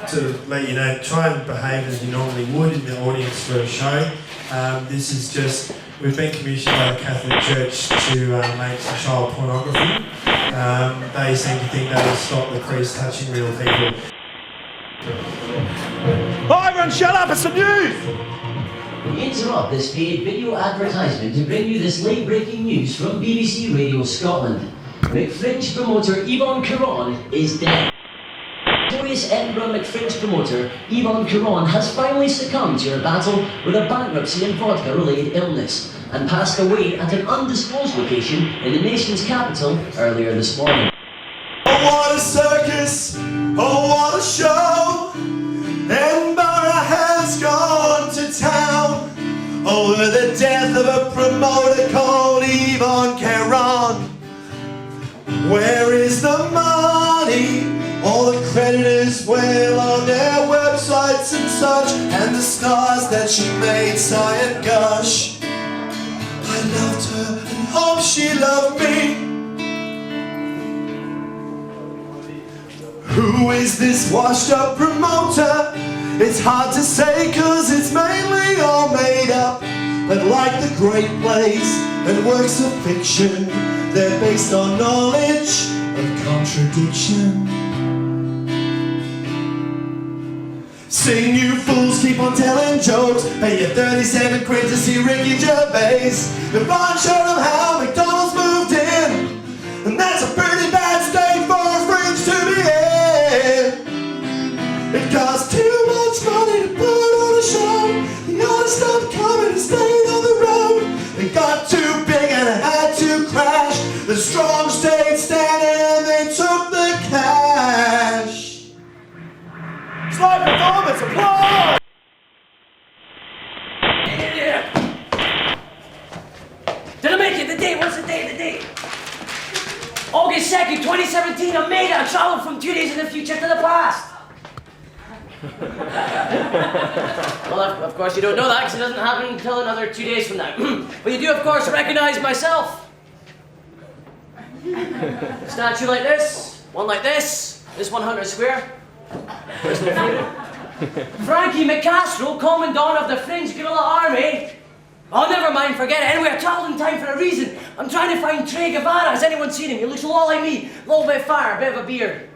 To let you know, try and behave as you normally would in the audience for a show. This is just, we've been commissioned by the Catholic Church to make some child pornography. They seem to think that will stop the priest touching real people. Oh, everyone shut up, it's the news! We interrupt this paid video advertisement to bring you this late-breaking news from BBC Radio Scotland. McFringe promoter Evonne Keron is dead. Notorious Edinburgh McFringe promoter Evonne Keron has finally succumbed to her battle with a bankruptcy and vodka-related illness and passed away at an undisclosed location in the nation's capital earlier this morning. Oh, what a circus! Oh, what a show! Edinburgh has gone to town over the death of a promoter called Evonne Keron. Where is the money? All the creditors wail on their websites and such, and the stars that she made sigh and gush. I loved her and hope she loved me. Who is this washed up promoter? It's hard to say cause it's mainly all made up. But like the great plays and works of fiction, they're based on knowledge of contradiction. Sing, you fools, keep on telling jokes. Pay your 37 quid to see Ricky Gervais. Evonne showed them how McDonald's moved in, and that's a pretty bad state for a fringe to be in. It costs too much money to put on a show. The others stopped coming and stayed on the road. It got too big and it had to crash. The strong stayed standing and they took the cash. Live performance, applause! Did I make it? The date? What's the date? The date? August 2nd, 2017. I made it. I traveled from 2 days in the future to the past. Well, of course you don't know that because it doesn't happen until another 2 days from now. But you do, of course, recognize myself. Statue like this, one like this 100 square. Frankie McCastrol, Commandant of the Fringe Guerrilla Army. Oh, never mind, forget it. Anyway, I travelled in time for a reason. I'm trying to find Che Guevara. Has anyone seen him? He looks a lot like me. A little bit fatter, a bit of a beard.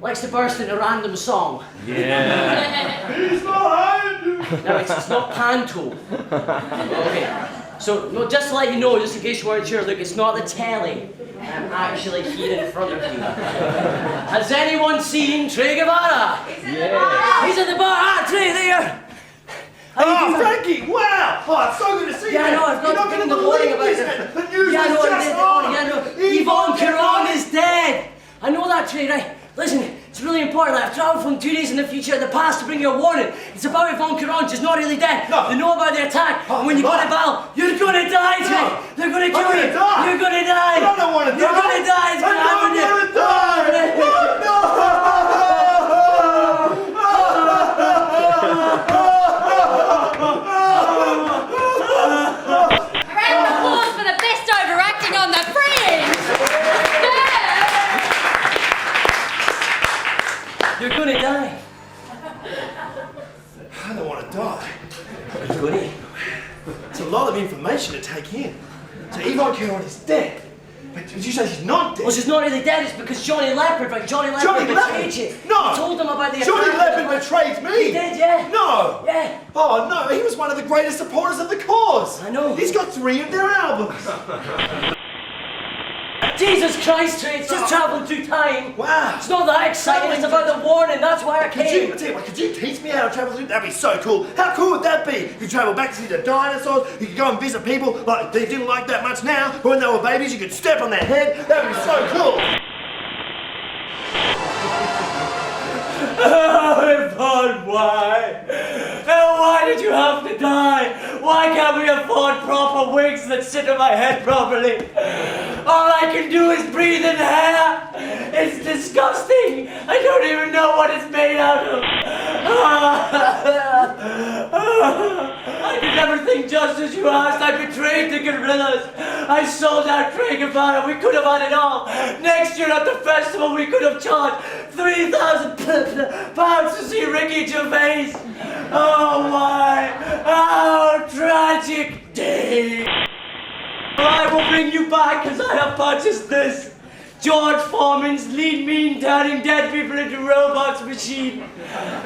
Likes to burst into a random song. Yeah. He's behind you. No, it's not panto. Okay. So, no, just to let you know, just in case you weren't sure, look, it's not the telly. I'm actually here in front of you. Has anyone seen Che Guevara? Yeah. He's at the bar. Ah, Che, there. Oh, Frankie! Wow! Oh, it's so good to see you. Yeah, I know. I've got You're in not the going to morning about believe it. this. The news Yeah, I know. is just on. Yeah, I know. Evonne Keron is dead. I know that, Che, right? Listen, it's really important. I've travelled from 2 days in the future to the past to bring you a warning. It's about Evonne Keron. She's not really dead. No. They know about the attack. Oh, and when you go to battle, you're going to die, Che. No. They're going to kill you. Die. You're going to die. I don't want to die. You're going to die. It's going to happen to you. I don't want to die. What? No. You're gonna die. I don't want to die. You're gonna. It's a lot of information to take in. So Evonne Keron is dead. But did you say she's not dead? Well, she's not really dead. It's because Johnny Leopard, right? Johnny Leopard betrayed you. No. He told them about the attack. Johnny Leopard betrayed me. He did, yeah. No. Yeah. Oh no, he was one of the greatest supporters of the cause. I know. He's got 3 of their albums. Jesus Christ, Trey, it's just travelling through time. Wow. It's not that exciting, it's about the warning, that's why I came. Could you teach me how to travel through? That'd be so cool. How cool would that be? You could travel back to see the dinosaurs, you could go and visit people like they didn't like that much now, but when they were babies you could step on their head. That'd be so cool. Oh, Evonne, why? Why did you have to die? Why can't we afford proper wigs that sit on my head properly? All I can do is breathe in hair. It's disgusting. disgusting. I don't even know what it's made out of. I could never think just as you asked. I betrayed the gorillas. I sold out Che Guevara. We could have had it all. Next year at the festival, we could have charged £3,000 to see Ricky Gervais. Oh my, how tragic day. I will bring you back because I have purchased this. George Foreman's lean mean turning dead people into robots machine.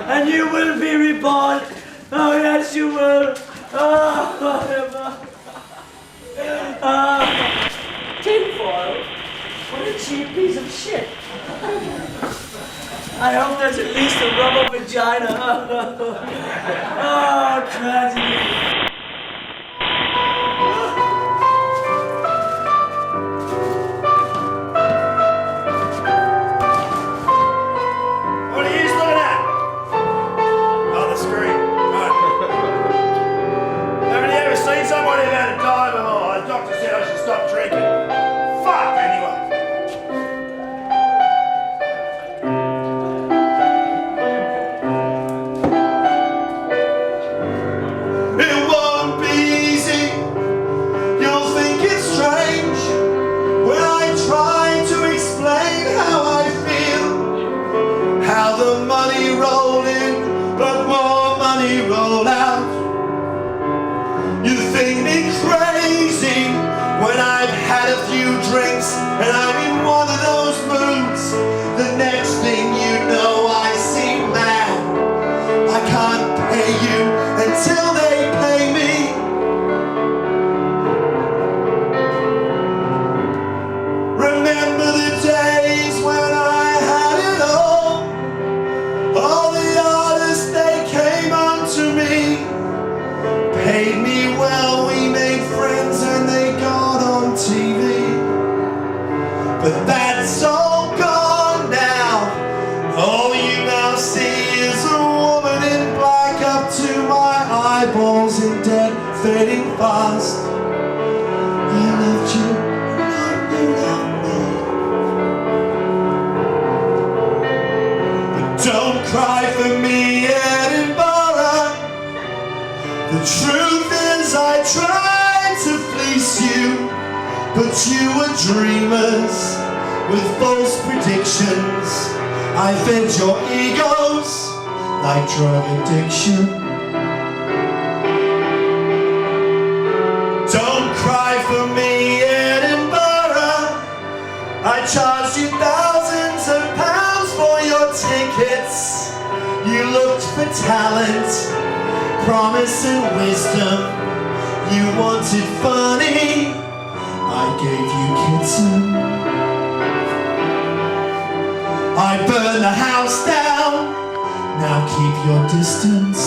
And you will be reborn. Oh yes you will. Tinfoil? What a cheap piece of shit. I hope there's at least a rubber vagina. Oh, tragedy. What are you looking at? Oh, the screen. Right. Haven't you ever seen somebody who had a dive? Oh, the doctor said I should stop drinking. Fuck, anyway. It won't be easy. You'll think it's strange when I try to explain how I feel. How the money rolled in, but more money rolled out. You think me crazy when I've had a few drinks and I'm in one of those moods. The next thing you know, I seem mad. I can't pay you until they pay me. Remember the days when I had it all. All the artists, they came unto me. Paid me well, we made friends and they got on TV. But that's all gone now. All you now see is a woman in black up to my eyeballs in debt, fading fast. I loved you, you loved me. But don't cry for me, Edinburgh. The truth is I tried to fleece you, but you were dreamers with false predictions. I fed your egos like drug addiction. Don't cry for me, Edinburgh. I charged you thousands of pounds for your tickets. You looked for talent, promise and wisdom. You wanted funny, I gave you kitten. I burned the house down, now keep your distance.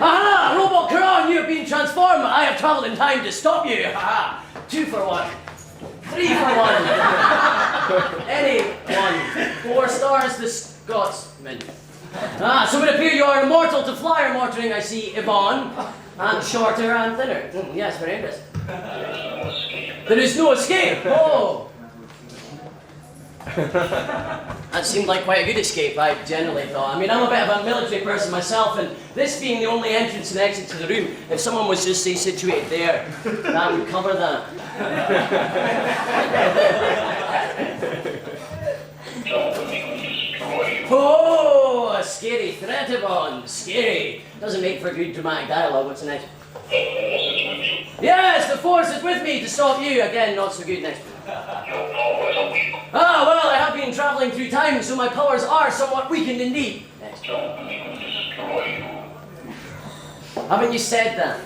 Aha! Robot Keron, you have been transformed. I have travelled in time to stop you. Aha! 2 for 1. 3 for 1. Any one. 4 stars, the Scotsman. So it appears you are immortal to flyer mortaring. I see Evonne, and shorter and thinner. Yes, very interesting. There is no escape. Oh! That seemed like quite a good escape, I generally thought. I mean, I'm a bit of a military person myself, and this being the only entrance and exit to the room, if someone was just, say, situated there, that would cover that. Oh, a scary threat, Evonne. Scary. Doesn't make for good dramatic dialogue. What's the next? Yes, the force is with me to stop you. Again, not so good. Next. Ah, well, I have been travelling through time, so my powers are somewhat weakened indeed. Next. Haven't you said that?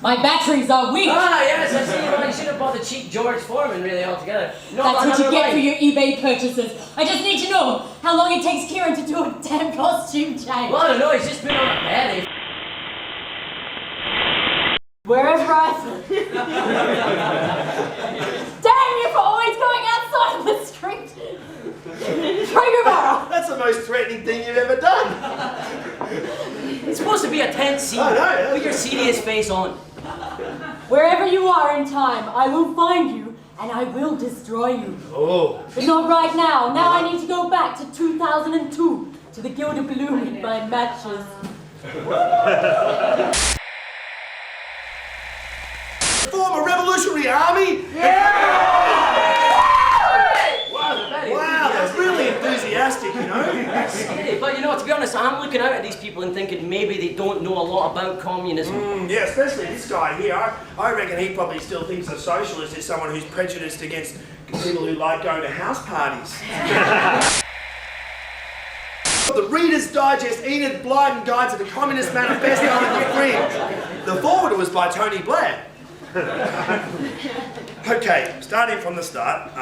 My batteries are weak. Ah, yes, I see. Well, you should have bought the cheap George Foreman, really, altogether. That's what you get for your eBay purchases. I just need to know how long it takes Kieran to do a damn costume change. Well, I don't know, he's just been on a bed. Wherever I... Damn you for always going outside of the street. GUEVARA! That's the most threatening thing you've ever done. It's supposed to be a tense scene. I know. Put your serious face on. Wherever you are in time, I will find you and I will destroy you. Oh. But not right now. Now I need to go back to 2002 to the Guild of Blue with my matches. Form a revolutionary army? Wow, that's really enthusiastic, you know? Scary, but you know, to be honest, I'm looking out at these people and thinking maybe they don't know a lot about communism. Yeah, especially this guy here. I reckon he probably still thinks a socialist is someone who's prejudiced against people who like going to house parties. The Reader's Digest Enid Blyton Guide to the Communist Manifesto on the Fringe. The foreword was by Tony Blair. Okay, starting from the start,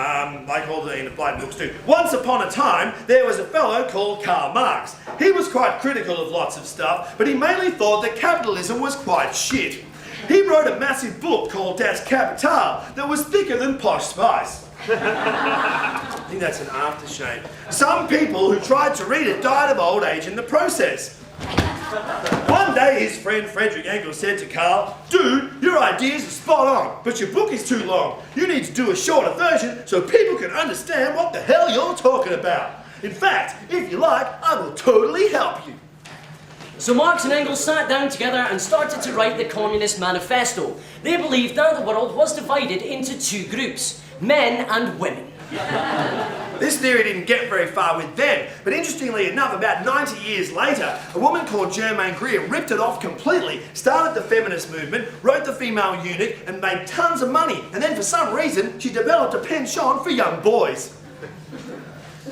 like all the Enid Blyton books do. Once upon a time, there was a fellow called Karl Marx. He was quite critical of lots of stuff, but he mainly thought that capitalism was quite shit. He wrote a massive book called Das Kapital that was thicker than Posh Spice. I think that's an aftershave. Some people who tried to read it died of old age in the process. One day his friend Frederick Engels said to Karl, "Dude, your ideas are spot on, but your book is too long. You need to do a shorter version so people can understand what the hell you're talking about. In fact, if you like, I will totally help you." So Marx and Engels sat down together and started to write the Communist Manifesto. They believed that the world was divided into two groups, men and women. This theory didn't get very far with them, but interestingly enough, about 90 years later, a woman called Germaine Greer ripped it off completely, started the feminist movement, wrote The Female Eunuch, and made tons of money. And then for some reason, she developed a penchant for young boys.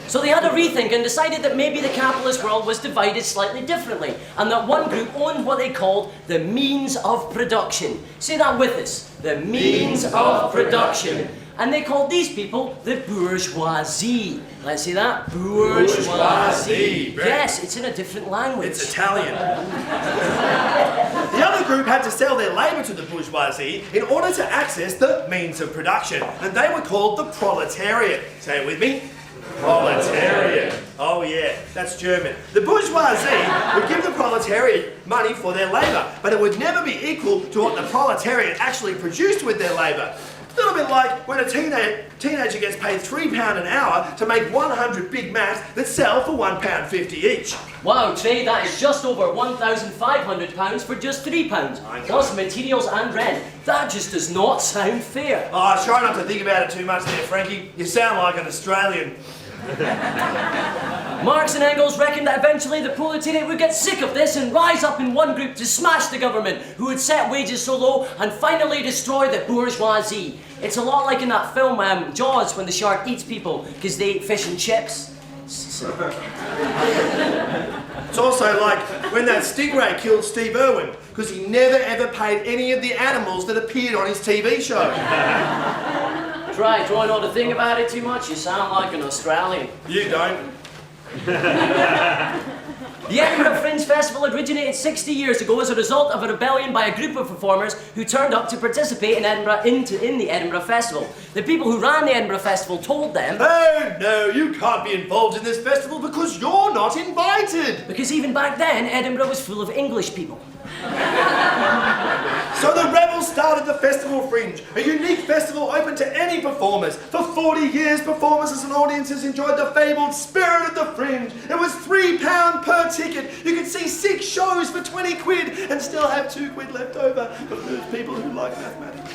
So they had a rethink and decided that maybe the capitalist world was divided slightly differently, and that one group owned what they called the means of production. Say that with us, the means of production. And they called these people the bourgeoisie. Let's see that, bourgeoisie. Yes, it's in a different language. It's Italian. The other group had to sell their labour to the bourgeoisie in order to access the means of production, and they were called the proletariat. Say it with me. Proletariat. Oh yeah, that's German. The bourgeoisie would give the proletariat money for their labour, but it would never be equal to what the proletariat actually produced with their labour. A little bit like when a teenager gets paid £3 an hour to make 100 Big Macs that sell for £1.50 each. Wow, Trey, that is just over £1,500 for just £3, plus materials and rent. That just does not sound fair. Oh, try not to think about it too much there, Frankie. You sound like an Australian. Marx and Engels reckoned that eventually the proletariat would get sick of this and rise up in one group to smash the government, who would set wages so low and finally destroy the bourgeoisie. It's a lot like in that film Jaws, when the shark eats people because they eat fish and chips. It's also like when that stingray killed Steve Irwin because he never ever paid any of the animals that appeared on his TV show. Try not to think about it too much, you sound like an Australian. You don't. The Edinburgh Fringe Festival originated 60 years ago as a result of a rebellion by a group of performers who turned up to participate in the Edinburgh Festival. The people who ran the Edinburgh Festival told them, "Oh no, you can't be involved in this festival because you're not invited." Because even back then, Edinburgh was full of English people. So the rebels started the Festival Fringe, a unique festival open to any performers. For 40 years, performers and audiences enjoyed the fabled spirit of the Fringe. It was £3 per ticket. You could see 6 shows for 20 quid and still have 2 quid left over for those people who like mathematics.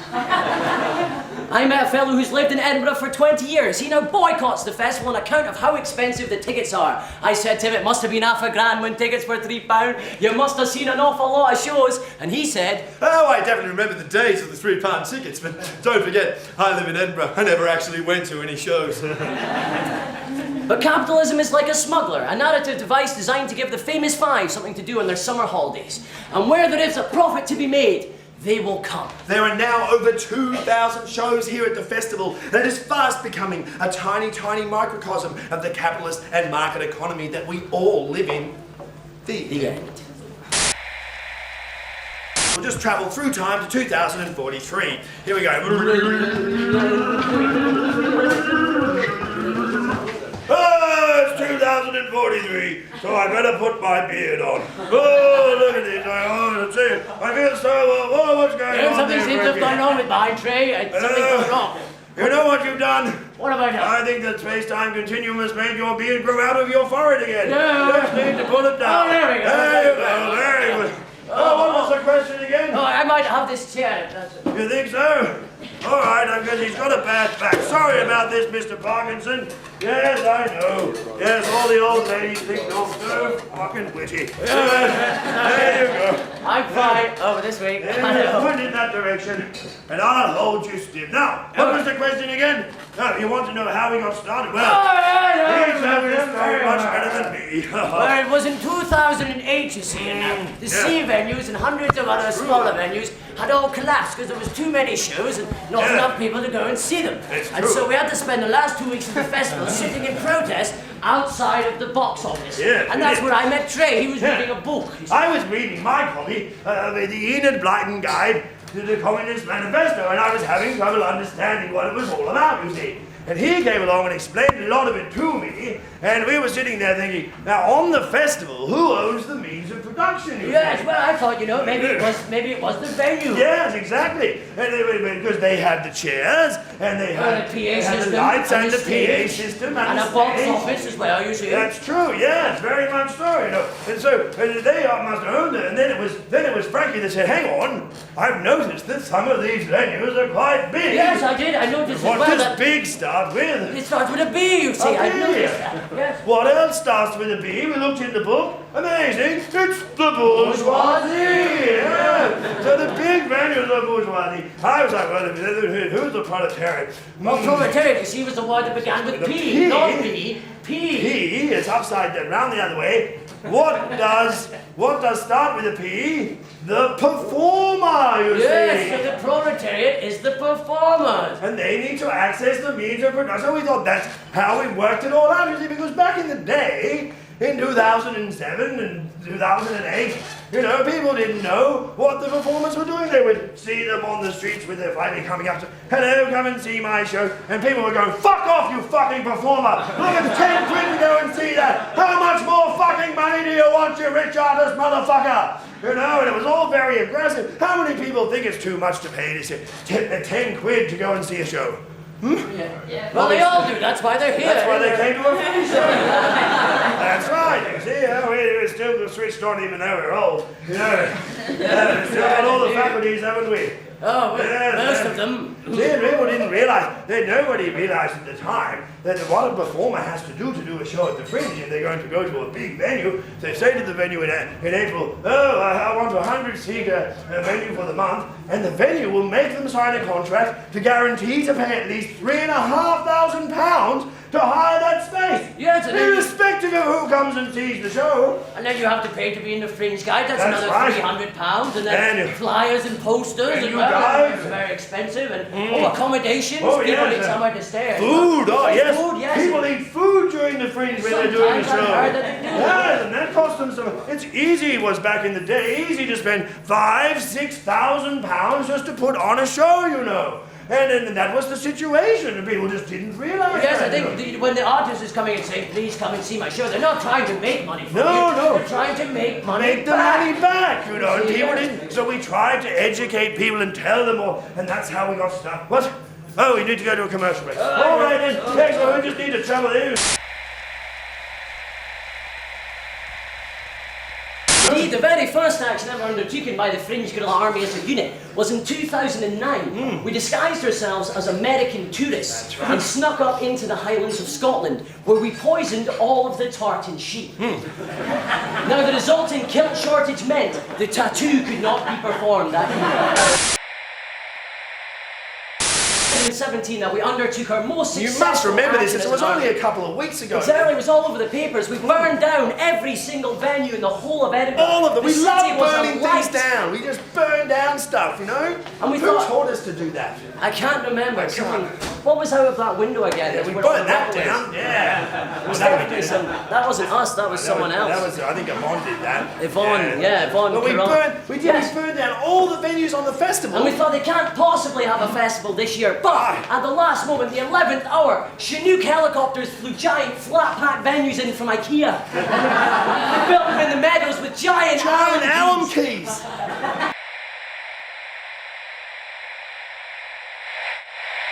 I met a fellow who's lived in Edinburgh for 20 years. He now boycotts the festival on account of how expensive the tickets are. I said to him, it must have been £1,000 when tickets were £3. You must have seen an awful lot of shows. And he said, oh, I definitely remember the days of the £3 tickets, but don't forget, I live in Edinburgh. I never actually went to any shows. but capitalism is like a smuggler, a narrative device designed to give the famous five something to do on their summer holidays. And where there is a profit to be made, they will come. There are now over 2,000 shows here at the festival that is fast becoming a tiny, tiny microcosm of the capitalist and market economy that we all live in. The end. We'll just travel through time to 2043. Here we go. Oh, it's 2043, so I better put my beard on. Oh, look at this. Let's see. I feel so... Oh, what's going on Something there, seems to have gone wrong with mine, Trey. Something's gone wrong. You know what you've done? What have I done? I think the space-time continuum has made your beard grow out of your forehead again. No. Just need to pull it down. Oh, there we go. There you go. Very good. Oh, what was the question again? Oh, I might have this chair. That's it. You think so? All right, I guess he's got a bad back. Sorry about this, Mr. Parkinson. Yes, I know. Yes, all the old ladies think you're so fucking witty. There you go. I'm fine. Over this week. I know. Point in that direction, and I'll hold you still. Now, what was the question again? No, you want to know how we got started? Well, he's having this very much better than me. Well, it was in 2008, you see, and the C venues and hundreds of other smaller venues had all collapsed because there was too many shows and not enough people to go and see them. And so we had to spend the last 2 weeks of the festival sitting in protest outside of the box office. And that's where I met Trey. He was reading a book. I was reading my copy of the Enid Blyton Guide to the Communist Manifesto, and I was having trouble understanding what it was all about, you see. And he came along and explained a lot of it to me, and we were sitting there thinking, now on the festival, who owns the means of production? Yes, well, I thought, you know, maybe it was the venue. Yes, exactly. And because they had the chairs, and they had the PA system, the lights, and the stage, PA system, and the a box stage. office as well, you see. That's true, yes, very much so, you know. And so they must have owned it, and then it was Frankie that said, hang on, I've noticed that some of these venues are quite big. Yes, I did. I noticed as What well does that big start with? it starts with a B, you see. I noticed that. Yes. What else starts with a B? We looked in the book. Amazing. It's the bourgeoisie. Yeah. So the big venues are bourgeoisie. I was like, well, who's the proletariat? Well, proletariat, you see, was the word that began with The P, P. not B. P. P is upside down, round the other way. What does start with a P? The performer, you Yes, see. so the proletariat is the performers. And they need to access the means of production. So we thought that's how we worked it all out, you see, because back in the day, in 2007 and 2008, you know, people didn't know what the performers were doing. They would see them on the streets with their flight coming up to, hello, come and see my show. And people would go, fuck off, you fucking performer. Look at 10 quid to go and see that. How much more fucking money do you want, you rich artist motherfucker? You know, and it was all very aggressive. How many people think it's too much to pay to say 10 quid to go and see a show? Yeah. Well, they all do. That's why they're here. That's why they came to a free show. That's right. You see, we're still switched on even though we're old. You know, we've still got all the faculties, haven't we? Oh, well, most of them. See, people didn't realise, nobody realised at the time that what a performer has to do a show at the Fringe if they're going to go to a big venue. They say to the venue in April, oh, I want a 100-seater venue for the month, and the venue will make them sign a contract to guarantee to pay at least £3,500 to hire that space. Yes, and then irrespective of who comes and sees the show. And then you have to pay to be in the Fringe Guide. That's another right. £300, and then flyers and posters Venue and well, guides. it's very expensive, and accommodations. Oh, People yes, need somewhere to stay. Food, oh yes. Food, yes. People eat food during the Fringe when they're doing the Sometimes show. I've heard that they do. Yes, and that cost them some. It's easy, was back in the day, easy to spend £5,000, £6,000 just to put on a show, you know. And that was the situation, and people just didn't realise Yes, that. I think when the artist is coming and saying, please come and see my show, they're not trying to make money from you. No. They're trying to make money Make the back. money back, you know. And people Yes. didn't. So we tried to educate people and tell them all, and that's how we got started. What? Oh, we need to go to a commercial break. All right then. Next one, we just need to travel in. Indeed, the very first action ever undertaken by the Fringe Guerrilla Army as a unit was in 2009. We disguised ourselves as American tourists and snuck up into the Highlands of Scotland, where we poisoned all of the tartan sheep. Now, the resulting kilt shortage meant the tattoo could not be performed that year. In 2017 that we undertook our most You successful must remember this, action it was as an only army. a couple of weeks ago. Exactly, it was all over the papers. We burned down every single venue in the whole of Edinburgh. All of them. The We city love was burning alight. things down. We just burn down stuff, you know? And we Who thought- taught us to do that? I can't remember. Someone, what was out of that window again? Yeah, It's we where all burned the that rubble is. down. Yeah. It was That we definitely did. that wasn't us, that was someone else. That was, I think Evonne did that. Evonne, yeah, Evonne. But we Keron. burned Yes. down all the venues on the festival. And we thought they can't possibly have a festival this year, but at the last moment, the 11th hour, Chinook helicopters flew giant flat-pack venues in from IKEA. They built them in the meadows with giant alum keys. keys.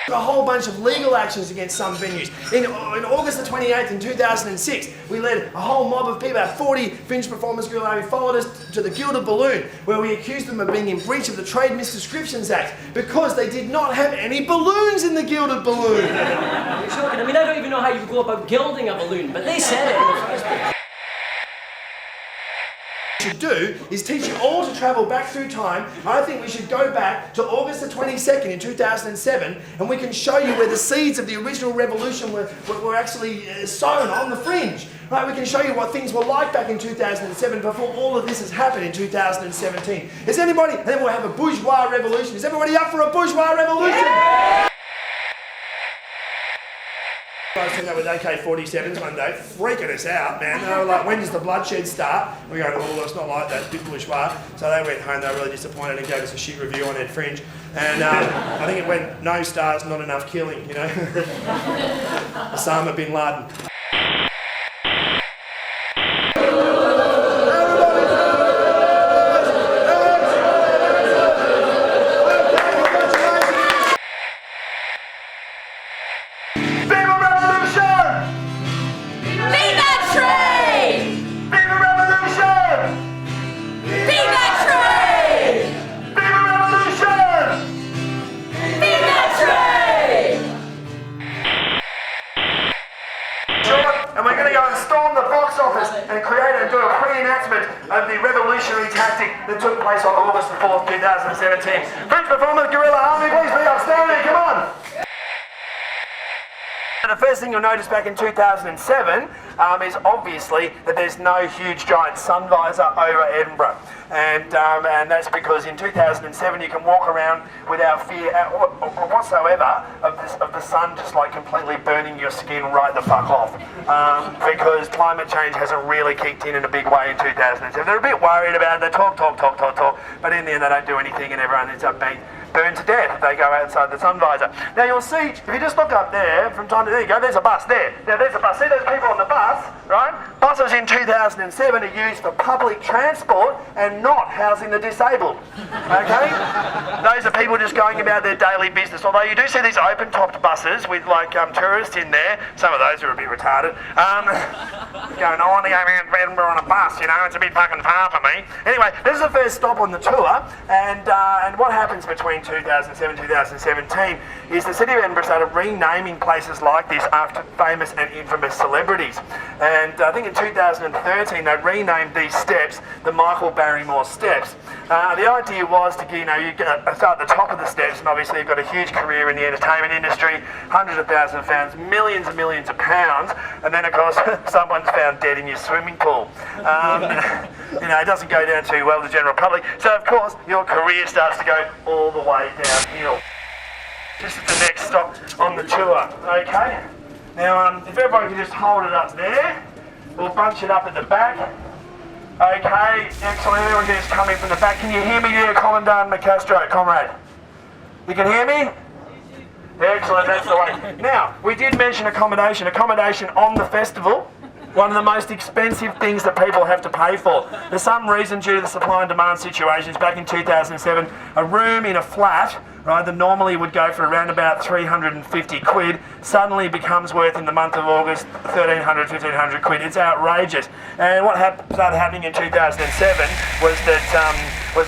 A whole bunch of legal actions against some venues. In August the 28th in 2006, we led a whole mob of people, about 40 Fringe performers, Guerrilla Army, followed us to the Gilded Balloon, where we accused them of being in breach of the Trade Misdescriptions Act because they did not have any balloons in the Gilded Balloon. You're joking. I mean, I don't even know how you go about gilding a balloon, but they said it in the first place. Should do is teach you all to travel back through time. I think we should go back to August the 22nd in 2007 and we can show you where the seeds of the original revolution were actually sown on the Fringe. Right, we can show you what things were like back in 2007 before all of this has happened in 2017. Is anybody, and then we'll have a bourgeois revolution. Is everybody up for a bourgeois revolution? Yeah! I was doing that with AK-47s one day, freaking us out, man. They were like, when does the bloodshed start? We go, oh, it's not like that, it's a bit bourgeois. So they went home, they were really disappointed and gave us a shit review on Ed Fringe. And I think it went, no stars, not enough killing, you know. Osama bin Laden. And we're going to go and storm the box office and create and do a pre-enactment of the revolutionary tactic that took place on August the 4th, 2017. Fringe performers, Guerrilla Army, please be upstanding, come on! The first thing you'll notice back in 2007 is obviously that there's no huge giant sun visor over Edinburgh. And that's because in 2007 you can walk around without fear whatsoever of the sun just like completely burning your skin right the fuck off. Because climate change hasn't really kicked in a big way in 2007. They're a bit worried about it, they talk, but in the end they don't do anything and everyone ends up being burned to death if they go outside the sun visor. Now you'll see, if you just look up there, from time to there you go, there's a bus there. Now there's a bus, see those people on the bus, right? Buses in 2007 are used for public transport and not housing the disabled, okay? Those are people just going about their daily business, although you do see these open-topped buses with like tourists in there. Some of those are a bit retarded. Going, I want to go around Edinburgh on a bus, you know, it's a bit fucking far for me. Anyway, this is the first stop on the tour, and what happens between 2007 and 2017 is the City of Edinburgh started renaming places like this after famous and infamous celebrities. And I think in 2013 they renamed these steps the Michael Barrymore Steps. The idea was to, you know, you start at the top of the steps, and obviously you've got a huge career in the entertainment industry, hundreds of thousands of fans, millions and millions of pounds, and then of course someone's found dead in your swimming pool. You know, it doesn't go down too well with the general public, so of course your career starts to go all the way downhill. This is the next stop on the tour, okay? Now, if everybody can just hold it up there, we'll bunch it up at the back. Okay, excellent, everyone can just come in from the back. Can you hear me there, Commandant McCastro, comrade? You can hear me? Excellent, that's the way. Now, we did mention accommodation. Accommodation on the festival, one of the most expensive things that people have to pay for. For some reason, due to the supply and demand situations, back in 2007, a room in a flat, right, that normally would go for around about 350 quid, suddenly becomes worth in the month of August 1,300, 1,500 quid. It's outrageous. And what started happening in 2007 was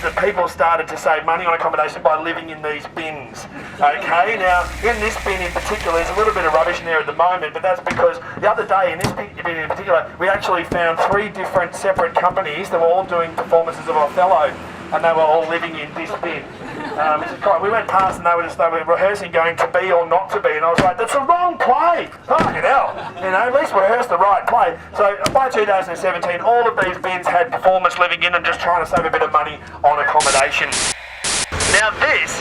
that people started to save money on accommodation by living in these bins. Okay, now in this bin in particular, there's a little bit of rubbish in there at the moment, but that's because the other day in this bin in particular, we actually found 3 different separate companies that were all doing performances of Othello, and they were all living in this bin. We went past and they were rehearsing going to be or not to be, and I was like, that's the wrong play! Fucking hell! You know, at least rehearse the right play. So by 2017, all of these bins had performers living in and just trying to save a bit of money on accommodation. Now this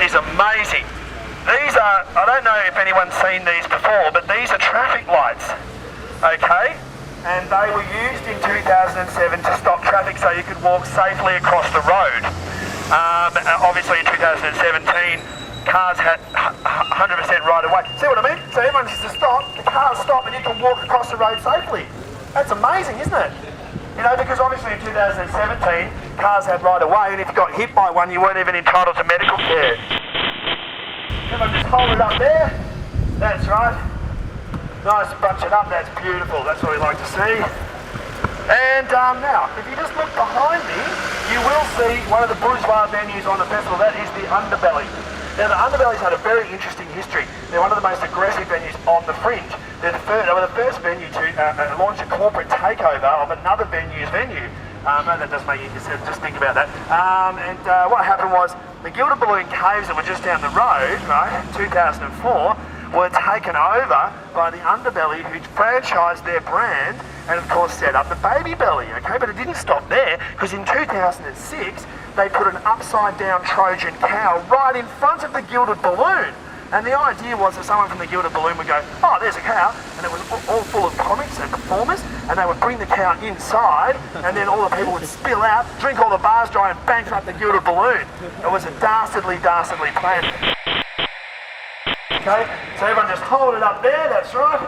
is amazing. These are, I don't know if anyone's seen these before, but these are traffic lights, okay? And they were used in 2007 to stop traffic so you could walk safely across the road. Obviously in 2017, cars had 100% right of way. See what I mean? So everyone needs to stop, the cars stop, and you can walk across the road safely. That's amazing, isn't it? You know, because obviously in 2017, cars had right of way, and if you got hit by one, you weren't even entitled to medical care. If I just hold it up there, that's right. Nice, bunch it up, that's beautiful, that's what we like to see. And now, if you just look behind me, you will see one of the bourgeois venues on the festival. That is the Underbelly. Now, the Underbelly's had a very interesting history. They're one of the most aggressive venues on the Fringe. They were the first venue to launch a corporate takeover of another venue's venue. That does make you just think about that. What happened was, the Gilded Balloon Caves that were just down the road, right, 2004, were taken over by the Underbelly, who franchised their brand and of course set up the Baby Belly, okay? But it didn't stop there, because in 2006 they put an upside down Trojan cow right in front of the Gilded Balloon. And the idea was that someone from the Gilded Balloon would go, oh, there's a cow, and it was all full of comics and performers, and they would bring the cow inside, and then all the people would spill out, drink all the bars dry, and bankrupt the Gilded Balloon. It was a dastardly plan. Okay, so everyone just hold it up there, that's right.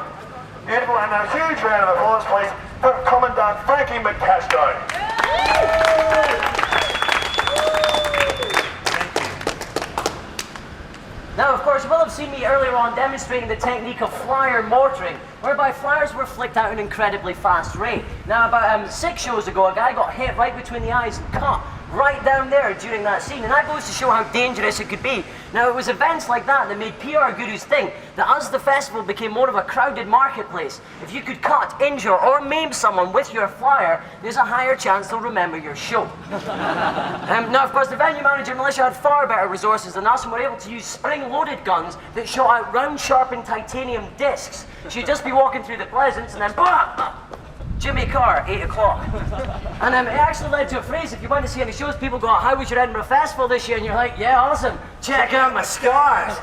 Beautiful, and a huge round of applause, please, for Commandant Frankie McCastro. Now, of course, you will have seen me earlier on demonstrating the technique of flyer mortaring, whereby flyers were flicked out at an incredibly fast rate. Now, about 6 shows ago, a guy got hit right between the eyes and cut right down there during that scene, and that goes to show how dangerous it could be. Now, it was events like that that made PR gurus think that as the festival became more of a crowded marketplace, if you could cut, injure, or maim someone with your flyer, there's a higher chance they'll remember your show. Now, of course, the venue manager and militia had far better resources than us and were able to use spring-loaded guns that shot out round, sharpened titanium discs. So you'd just be walking through the Pleasance and then BAM! Jimmy Carr, 8 o'clock. And it actually led to a phrase. If you went to see any shows, people go, how was your Edinburgh Festival this year? And you're like, yeah, awesome. Check out my scars.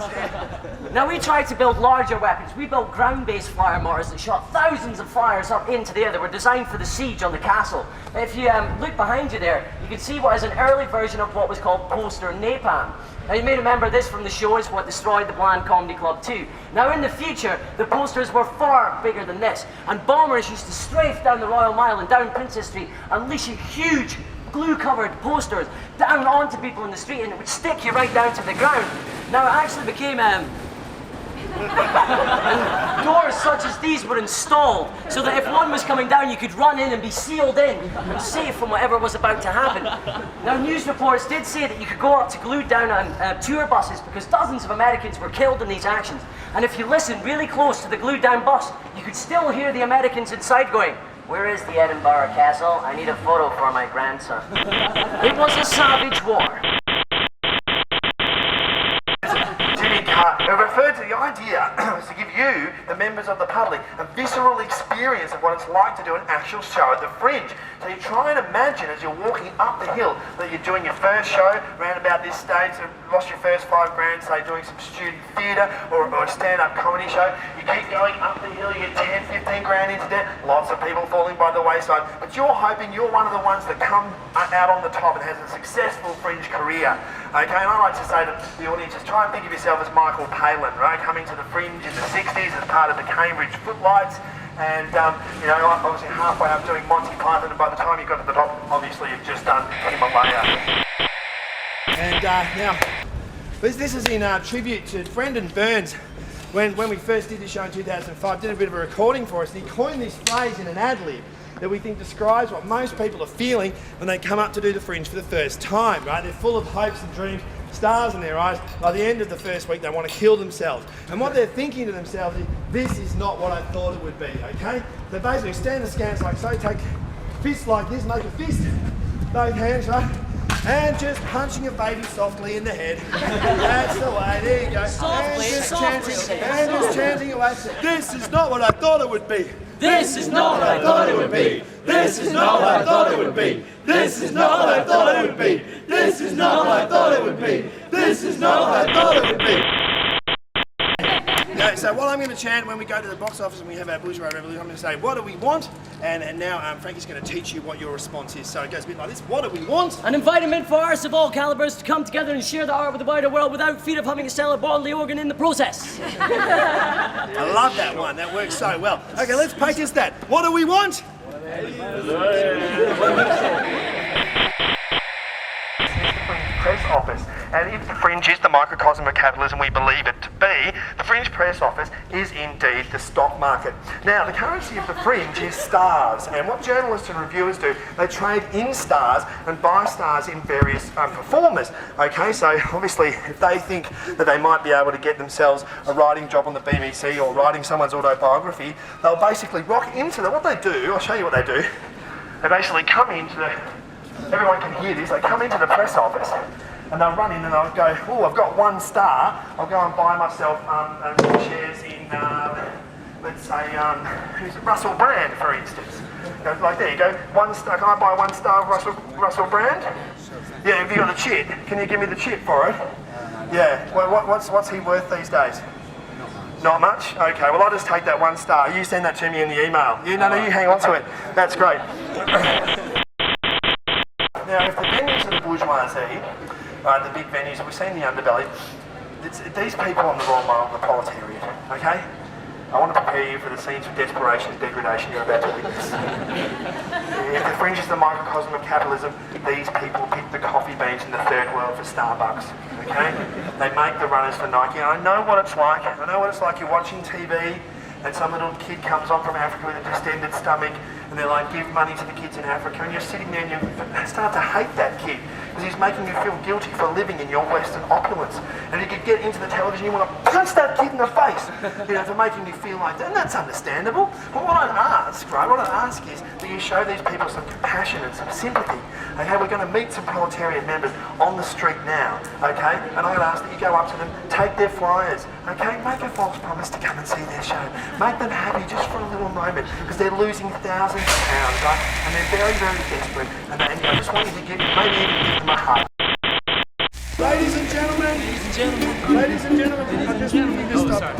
Now, we tried to build larger weapons. We built ground-based flyer mortars that shot thousands of flyers up into the air that were designed for the siege on the castle. If you look behind you there, you can see what is an early version of what was called poster napalm. Now, you may remember this from the show. It's what destroyed the Bland Comedy Club too. Now, in the future, the posters were far bigger than this, and bombers used to strafe down the Royal Mile and down Princess Street, unleashing huge glue-covered posters down onto people in the street, and it would stick you right down to the ground. Now, it actually became and doors such as these were installed so that if one was coming down, you could run in and be sealed in and safe from whatever was about to happen. Now, news reports did say that you could go up to glued down on tour buses because dozens of Americans were killed in these actions. And if you listen really close to the glued down bus, you could still hear the Americans inside going, "Where is the Edinburgh Castle? I need a photo for my grandson." It was a savage war. It referred to the idea was to give you, the members of the public, a visceral experience of what it's like to do an actual show at the Fringe. So you try and imagine as you're walking up the hill that you're doing your first show round about this stage, so lost your first $5 grand, say doing some student theatre or a stand-up comedy show. You keep going up the hill, you get 10, 15 grand into debt, lots of people falling by the wayside, but you're hoping you're one of the ones that come out on the top and has a successful Fringe career. Okay, and I like to say to the audience, just try and think of yourself as Michael Palin, right? Coming to the Fringe in the 60s as part of the Cambridge Footlights, and you know, obviously halfway up doing Monty Python, and by the time you got to the top, obviously you've just done Himalaya. And now, this is in tribute to Brendan Burns. When we first did this show in 2005, did a bit of a recording for us, and he coined this phrase in an ad-lib that we think describes what most people are feeling when they come up to do the Fringe for the first time, right? They're full of hopes and dreams, stars in their eyes. By the end of the first week, they want to kill themselves. And what they're thinking to themselves is, this is not what I thought it would be, okay? So basically, stand askance like so, take fists like this, make a fist, both hands, right? And just punching a baby softly in the head. That's the way, there you go. Softly, And just chanting away. This is not what I thought it would be. This is not what I thought it would be. This is not what I thought it would be. This is not what I thought it would be. This is not what I thought it would be. This is not what I thought it would be. Okay, so what I'm going to chant when we go to the box office and we have our bourgeois revolution, I'm going to say, what do we want? And now Frankie's going to teach you what your response is. So it goes a bit like this. What do we want? An invitement for artists of all calibers to come together and share the art with the wider world without fear of having to sell a bodily organ in the process. I love that one. That works so well. Okay, let's practice that. What do we want? Press office, and if the Fringe is the microcosm of capitalism we believe it to be, the Fringe press office is indeed the stock market. Now, the currency of the Fringe is stars, and what journalists and reviewers do, they trade in stars and buy stars in various performers. Okay, so obviously if they think that they might be able to get themselves a writing job on the BBC or writing someone's autobiography, they'll basically rock into what they do, I'll show you what they do. They basically come into the, everyone can hear this, they come into the press office and they'll run in and they'll go, oh, I've got 1 star, I'll go and buy myself some shares in, let's say, who's it? Russell Brand, for instance. Go, like, there you go, 1 star, can I buy 1 star of Russell Brand? Yeah, have you got a chip? Can you give me the chip for it? Yeah, well, what's he worth these days? Not much? Okay, well I'll just take that 1 star. You send that to me in the email. You hang on to it. That's great. Now, if the venues of the bourgeoisie, the big venues that we see in the underbelly, it's these people on the raw mile of the proletariat, okay? I want to prepare you for the scenes of desperation and degradation you're about to witness. If the Fringe is the microcosm of capitalism, these people pick the coffee beans in the third world for Starbucks, okay? They make the runners for Nike. And I know what it's like. I know what it's like. You're watching TV and some little kid comes on from Africa with a distended stomach and they're like, give money to the kids in Africa, and you're sitting there and you start to hate that kid because he's making you feel guilty for living in your Western opulence. And you could get into the television, you want to punch that kid in the face, for making you feel like that, and that's understandable. But what I'd ask, right, what I'd ask is that you show these people some compassion and some sympathy. Okay, we're going to meet some proletariat members on the street now, okay? And I'm going to ask that you go up to them, take their flyers, okay? Make a false promise to come and see their show. Make them happy just for a little moment, because they're losing thousands of pounds, right? And they're very, very desperate. And I just want you to maybe even give them a hug. Ladies and gentlemen,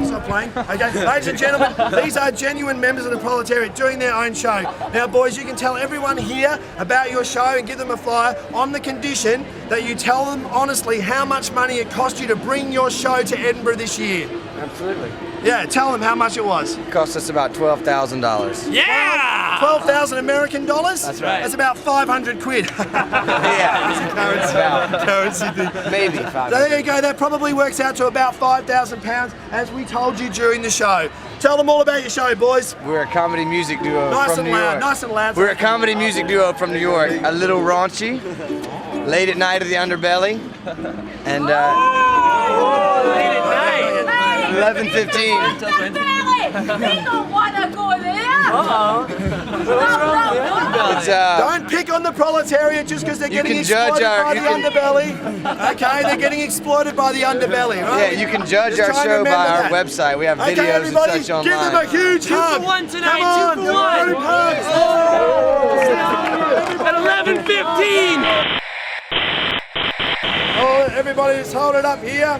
stop playing. Okay, ladies and gentlemen, these are genuine members of the proletariat doing their own show. Now, boys, you can tell everyone here about your show and give them a flyer on the condition that you tell them honestly how much money it cost you to bring your show to Edinburgh this year. Absolutely. Yeah, tell them how much it was. It cost us about $12,000. Yeah! 12,000 American dollars? That's right. That's about 500 quid. Yeah. Currency thing. Maybe So 500. there you go, that probably works out to about £5,000 as we told you during the show. Tell them all about your show, boys. We're a comedy music duo Nice from and New loud, York. nice and loud. We're a comedy music duo from New York. A little raunchy, late at night of the underbelly, and Late at night. 11:15. We don't want to go there. Don't pick on the proletariat just because they're getting exploited by the underbelly. Okay, they're getting exploited by the underbelly, right? Yeah, you can judge Just our try and show remember by our that. website. We have Okay, videos and everybody, such give them a online. huge hug. 2 for 1 tonight, Come on, 2 for 1. group hugs. At 11:15. Oh, everybody just hold it up here.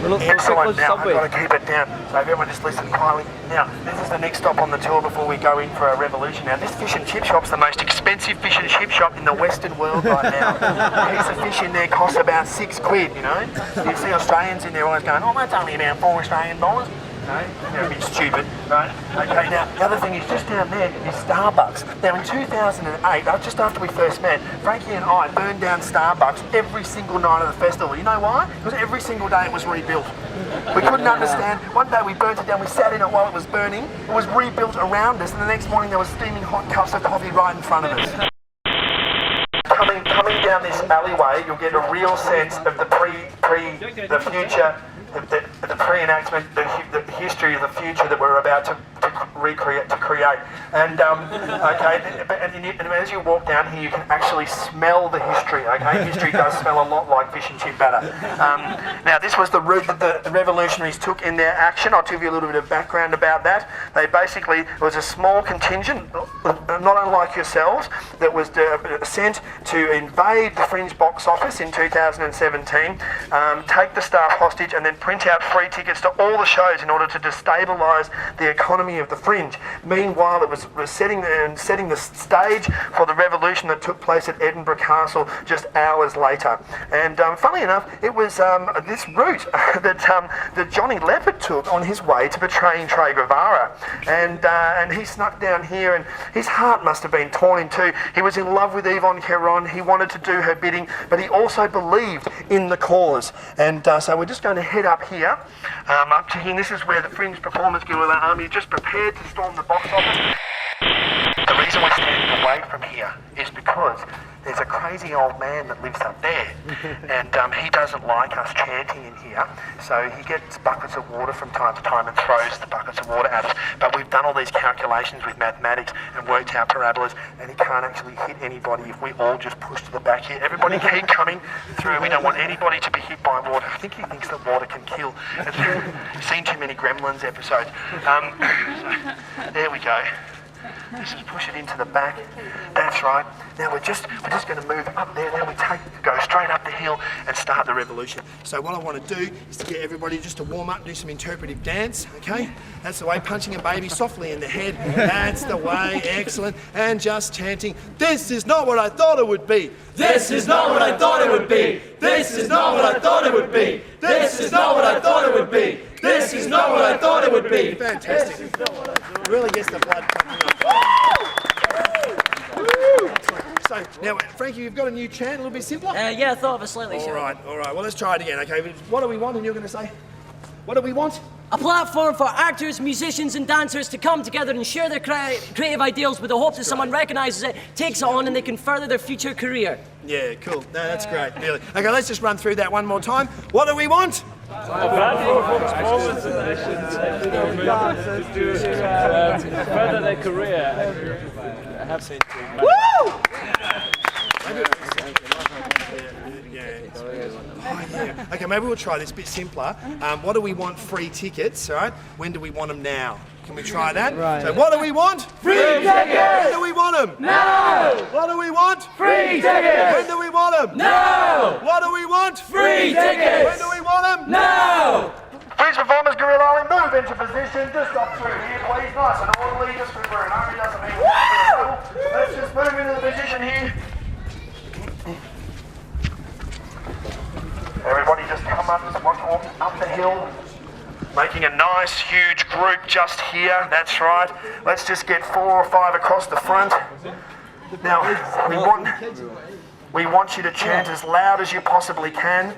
Excellent. Now, I've got to keep it down. So everyone just listen quietly. Now, this is the next stop on the tour before we go in for a revolution. Now, this fish and chip shop's the most expensive fish and chip shop in the Western world right now. A piece of fish in there costs about £6, you know? You see Australians in there always going, oh, that's only about $4 Australian. No, they're a bit stupid, right? Okay, now, the other thing is just down there is Starbucks. Now, in 2008, just after we first met, Frankie and I burned down Starbucks every single night of the festival. You know why? Because every single day it was rebuilt. We couldn't understand. One day we burnt it down, we sat in it while it was burning, it was rebuilt around us, and the next morning there was steaming hot cups of coffee right in front of us. Coming down this alleyway, you'll get a real sense of the future, the pre-enactment, the history of the future that we're about to create. And and as you walk down here, you can actually smell the history. Okay, history does smell a lot like fish and chip batter. Now, this was the route that the revolutionaries took in their action. I'll give you a little bit of background about that. They basically, it was a small contingent, not unlike yourselves, that was sent to invade the Fringe box office in 2017, take the staff hostage, and then print out free tickets to all the shows in order to destabilise the economy of the Fringe. Meanwhile, it was setting the stage for the revolution that took place at Edinburgh Castle just hours later. And funnily enough, it was this route that Johnny Leopard took on his way to betraying Che Guevara. And he snuck down here, and his heart must have been torn in two. He was in love with Evonne Keron. He wanted to do her bidding, but he also believed in the cause. And so we're just going to head up here, up to here. This is where the Fringe Performance Guerrilla Army is just prepared to storm the box office. The reason we're standing away from here is because there's a crazy old man that lives up there, and he doesn't like us chanting in here, so he gets buckets of water from time to time and throws the buckets of water at us. But we've done all these calculations with mathematics and worked out parabolas, and he can't actually hit anybody if we all just push to the back here. Everybody keep coming through. We don't want anybody to be hit by water. I think he thinks that water can kill. You've seen too many Gremlins episodes. So, there we go. Let's just push it into the back. That's right. Now we're just going to move up there. Then we go straight up the hill and start the revolution. So what I want to do is to get everybody just to warm up, do some interpretive dance. Okay, that's the way. Punching a baby softly in the head. That's the way. Excellent. And just chanting. This is not what I thought it would be. This is not what I thought it would be. This is not what I thought it would be. This is not what I thought it would be. This is not what I thought it would be. Fantastic. Really gets the blood pumping up. So, now, Frankie, you've got a new chant, a little bit simpler? Yeah, I thought of a slightly All right. Well, let's try it again, okay? What do we want? And you're going to say, what do we want? A platform for actors, musicians and dancers to come together and share their creative ideals with the hope that someone recognises it, takes it on, and they can further their future career. Yeah, cool. No, that's great, really. Okay, let's just run through that one more time. What do we want? A platform for performance musicians and dancers to further their career. Woo! Okay, maybe we'll try this a bit simpler. What do we want? Free tickets, all right? When do we want them now? Can we try that? Right. So what do we want? Free tickets! When do we want them? No! What do we want? Free tickets! When do we want them? No! What do we want? Free tickets! When do we want them? No! Fringe Performers Guerrilla Army, move into position. Just up through here, please. Nice and orderly. Just because we're an army doesn't mean we're trouble. Let's just move into the position here. Everybody just come up, just walk up the hill. Making a nice, huge group just here. That's right. Let's just get 4 or 5 across the front. Now, we want you to chant as loud as you possibly can.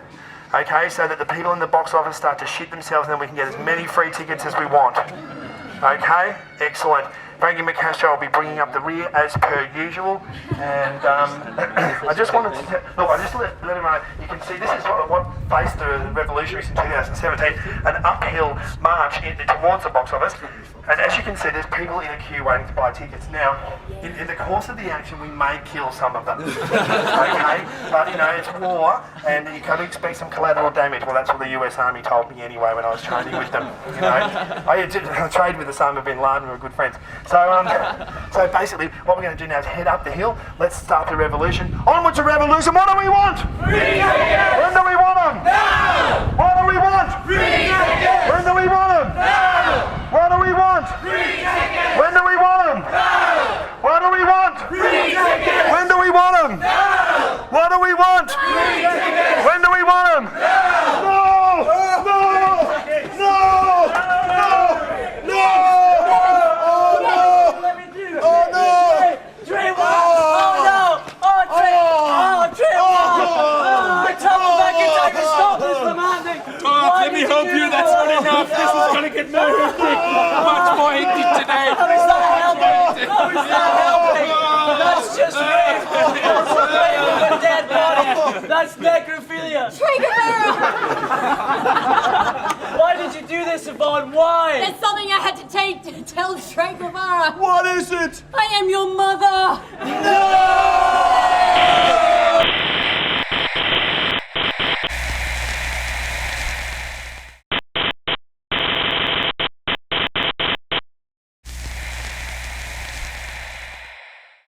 Okay, so that the people in the box office start to shit themselves, and then we can get as many free tickets as we want. Okay, excellent. Frankie McCastro will be bringing up the rear as per usual, and I just wanted to look. I just let everyone know. You can see this is what faced the revolutionaries in 2017, an uphill march towards the box office. And as you can see, there's people in a queue waiting to buy tickets. Now, in the course of the action, we may kill some of them. Okay, but you know it's war, and you can expect some collateral damage. Well, that's what the US Army told me anyway when I was training with them. You know, I trained with Osama bin Laden. We were good friends. So basically, what we're going to do now is head up the hill. Let's start the revolution. Onward to revolution. What do we want? Free tickets! When do we want them? Now! What do we want? want? Free tickets! When do we want them? Now! What do we want? Free tickets! When do we want them? Now! What do we want? Free tickets! When do we want them? Now! What do we want? Free tickets! When do we want them? Now! No! No! No! No! No! Oh no! Oh no! Trey, what? Oh no! Oh, Trey! Oh, Trey, what? Oh, travel back in time to stop this from happening! Let me help you, that's not enough. This is gonna get more hectic. Much more hectic today. How is that helping? How is that helping? That's just rape! That's rape of a dead body! That's necrophilia! Che Guevara! Why did you do this, Evonne? Why? There's something I had to take to tell Che Guevara. What is it? I am your mother. No!